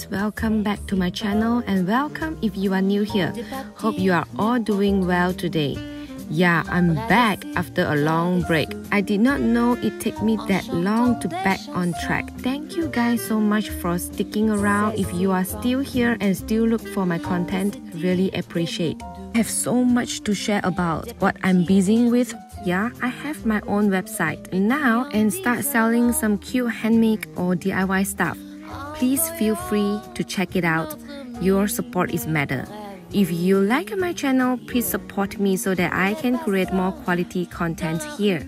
guys, welcome back to my channel and welcome if you are new here. Hope you are all doing well today. Yeah, I'm back after a long break. I did not know it take me that long to back on track. Thank you guys so much for sticking around. If you are still here and still look for my content, really appreciate. I have so much to share about what I'm busy with. Yeah, I have my own website now and start selling some cute handmade or DIY stuff. Please feel free to check it out. Your support is matter. If you like my channel, please support me so that I can create more quality content here.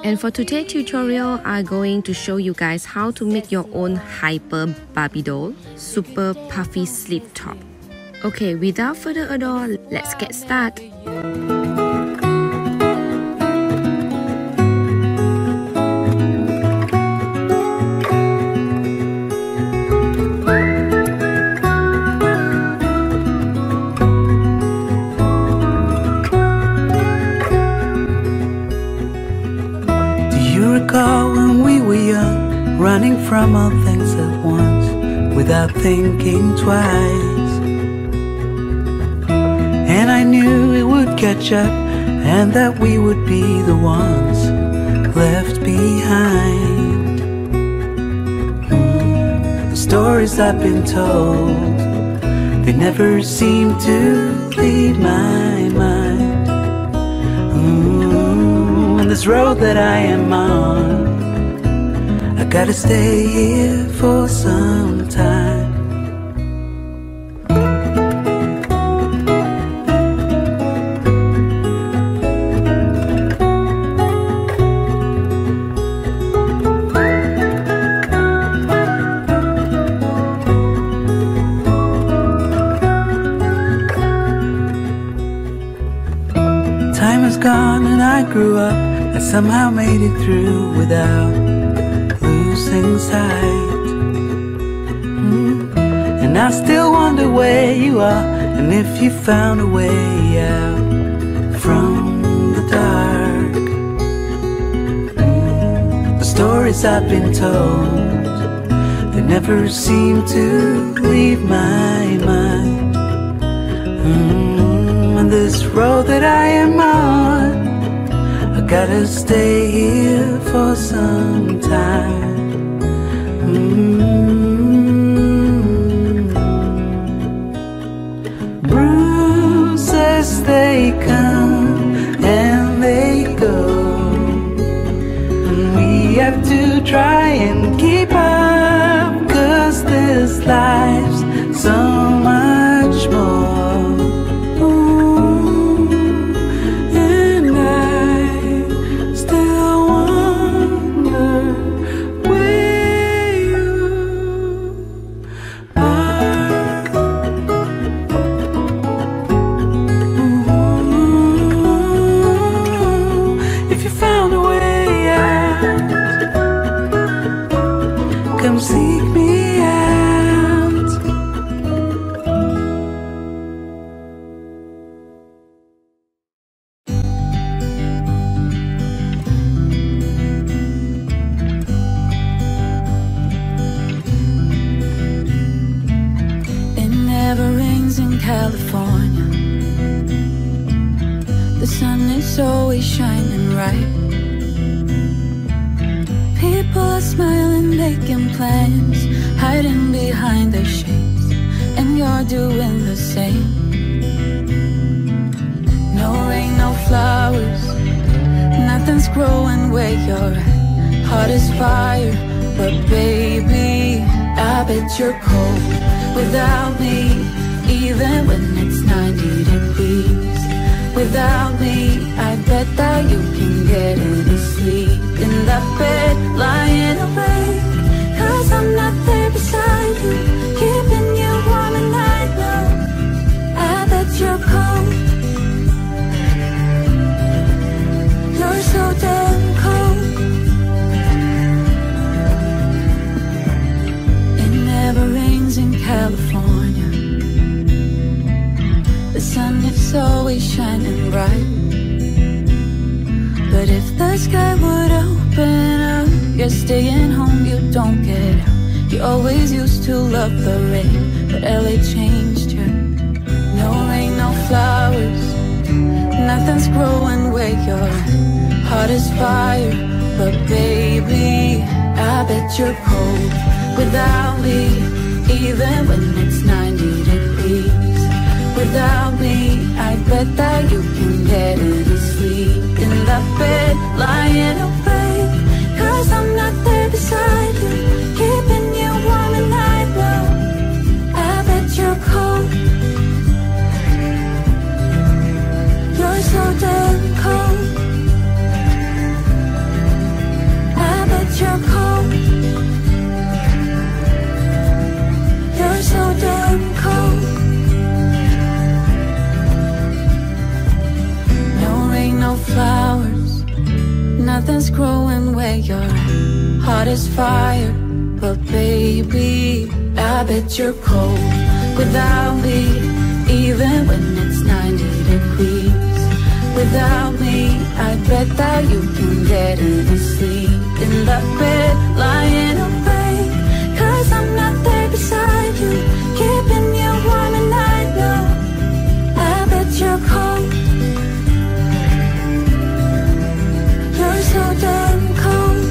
And for today's tutorial, I'm going to show you guys how to make your own hyper Barbie doll, super puffy sleeve top. Okay, without further ado, let's get started. When we were young, running from all things at once, without thinking twice. And I knew it would catch up, and that we would be the ones left behind. The stories I've been told, they never seem to leave my mind. And this road that I am on, I gotta stay here for some time. Time has gone and I grew up. I somehow made it through without losing sight. And I still wonder where you are, and if you found a way out from the dark. The stories I've been told, they never seem to leave my mind. And this road that I am on, I gotta stay here for some time. Bruises, they come and they go, and we have to try and keep up, 'cause this life's so much more. Come seek me out. It never rains in California. The sun is always shining bright. People are smiling, making plans, hiding behind their shades, and you're doing the same. No rain, no flowers, nothing's growing where you're at. Heart is fire, but baby, I bet you're cold without me, even when it's 90 degrees. Without me, I bet that you can get any sleep in that bed, lying awake, 'cause I'm not there beside you, keeping you warm at night. No, I bet you're cold. You're so damn cold. It never rains in California. The sun is always shining bright. But if the sky would open up, you're staying home, you don't get out. You always used to love the rain, but LA changed you. No rain, no flowers, nothing's growing where your heart is fire. But baby, I bet you're cold without me, even when it's 90 degrees. Without me, I bet that you can get any sleep in that bed, lying awake. 'Cause I'm not there beside you, keeping you warm at night. No, I bet you're cold. You're so damn cold. I bet you're cold. You're so damn cold. No rain, no flowers, nothing's growing where your heart is fire. But baby, I bet you're cold without me, even when it's 90 degrees. Without me, I bet that you can get any sleep in that bed, lying awake. 'Cause I'm not there beside you, keeping you warm at night. No, I bet you're cold. You're so damn cold.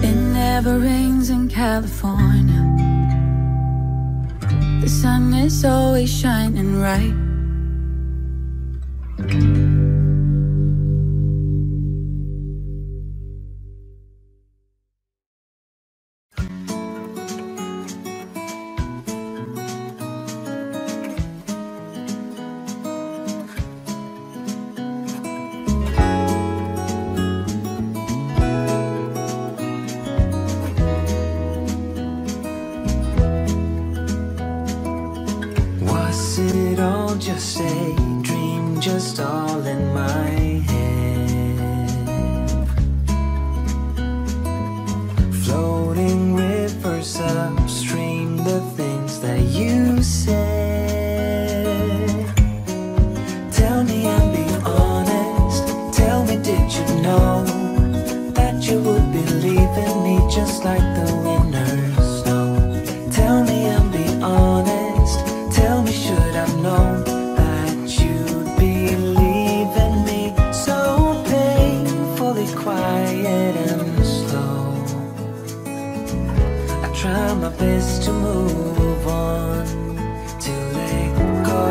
It never rains in California. The sun is always shining bright. Just a dream, just all in my head. Floating rivers upstream, the things that you said. Tell me and be honest, tell me, did you know that you would be leaving me just like the winners know? Tell me and be honest, tell me, should I've known quiet and slow? I try my best to move on, to let go.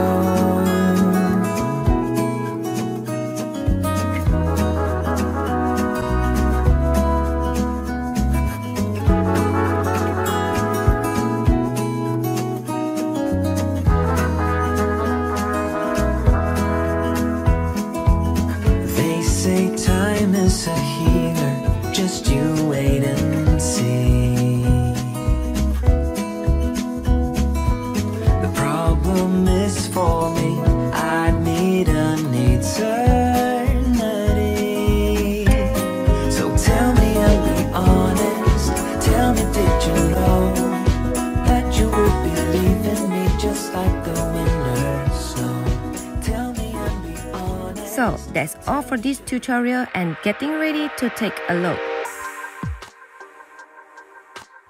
They say time is a healer, just you wait and see. The problem is for me, I need an eternity. So tell me and be honest, tell me, did you know that you would be leaving me just like the winners? So tell me and be honest. So that's all for this tutorial and getting ready to take a look.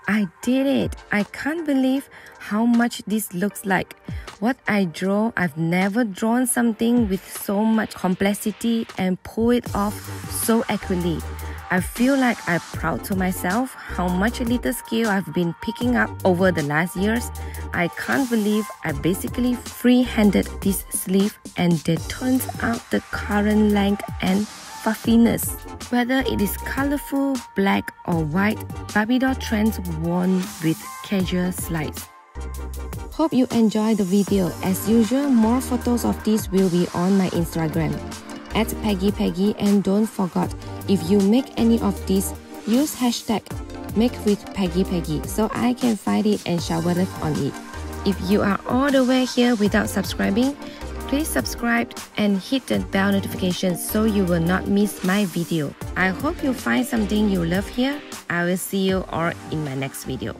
I did it! I can't believe how much this looks like. What I draw, I've never drawn something with so much complexity and pull it off so accurately. I feel like I'm proud to myself how much little skill I've been picking up over the last years. I can't believe I basically free-handed this sleeve and it turns out the current length and puffiness. Whether it is colorful, black or white, BabyDoll trends worn with casual slides. Hope you enjoyed the video. As usual, more photos of this will be on my Instagram @PeggyPeggy, and don't forget, if you make any of these, use hashtag #MakeWithPeggyPeggy so I can find it and shower on it. If you are all the way here without subscribing, please subscribe and hit the bell notification so you will not miss my video. I hope you find something you love here. I will see you all in my next video.